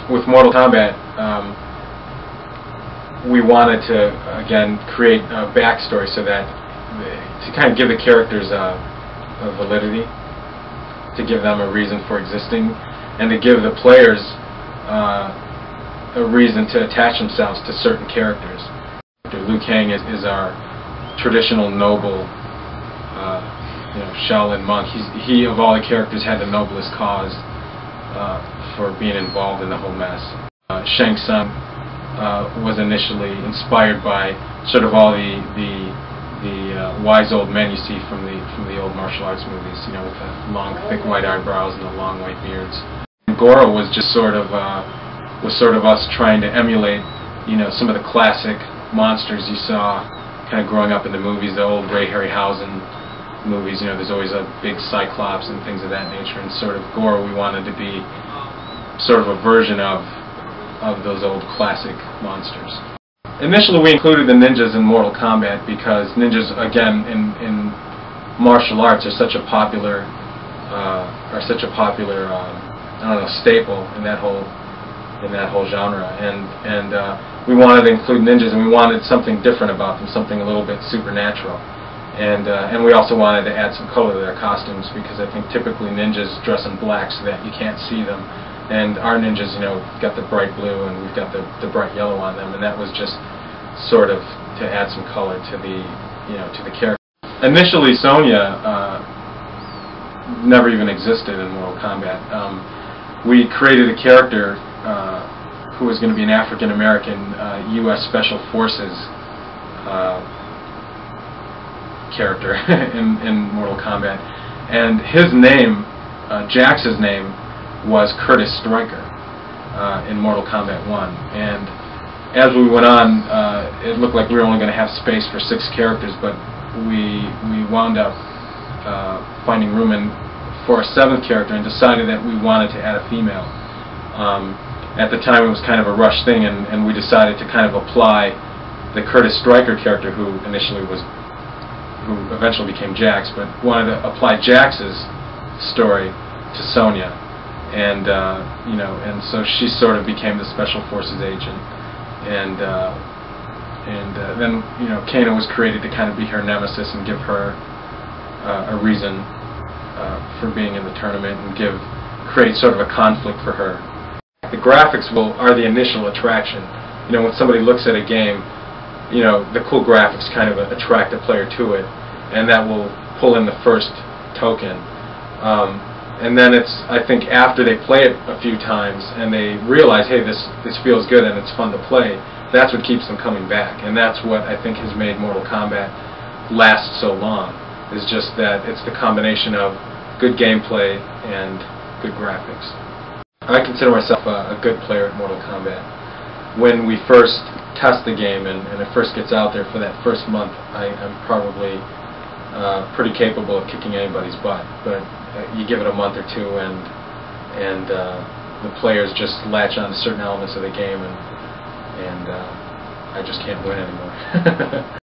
with Mortal Kombat, we wanted to again create a backstory so that to kind of give the characters a validity, to give them a reason for existing, and to give the players a reason to attach themselves to certain characters. Liu Kang is our traditional noble, Shaolin monk. He of all the characters had the noblest cause for being involved in the whole mess. Shang Tsung was initially inspired by sort of all the wise old men you see from the old martial arts movies, with the long, thick white eyebrows and the long white beards. And Goro was just sort of us trying to emulate, some of the classic monsters you saw kind of growing up in the movies, the old Ray Harryhausen movies. There's always a big Cyclops and things of that nature, and sort of Goro we wanted to be sort of a version of those old classic monsters. Initially we included the ninjas in Mortal Kombat because ninjas, again, in martial arts are such a popular staple in that whole genre, and we wanted to include ninjas, and we wanted something different about them, something a little bit supernatural, and we also wanted to add some color to their costumes, because I think typically ninjas dress in black so that you can't see them, and our ninjas, got the bright blue and we've got the bright yellow on them, and that was just sort of to add some color to the character. Initially, Sonya never even existed in Mortal Kombat. We created a character who was going to be an African-American U.S. Special Forces character in Mortal Kombat, and his name, Jax's name, was Curtis Stryker in Mortal Kombat 1. And as we went on, it looked like we were only going to have space for 6 characters, but we wound up finding room for a 7th character and decided that we wanted to add a female. At the time it was kind of a rush thing, and we decided to kind of apply the Curtis Stryker character, who eventually became Jax, but wanted to apply Jax's story to Sonya, and and so she sort of became the Special Forces agent, and then Kano was created to kind of be her nemesis and give her a reason for being in the tournament, and create sort of a conflict for her. The graphics are the initial attraction. When somebody looks at a game, the cool graphics kind of attract a player to it, and that will pull in the first token. And then it's, I think, after they play it a few times and they realize, hey, this feels good and it's fun to play, that's what keeps them coming back. And that's what I think has made Mortal Kombat last so long, is just that it's the combination of good gameplay and good graphics. I consider myself a good player at Mortal Kombat. When we first test the game and it first gets out there for that first month, I'm probably pretty capable of kicking anybody's butt. But you give it a month or two, and the players just latch on to certain elements of the game, and I just can't win anymore.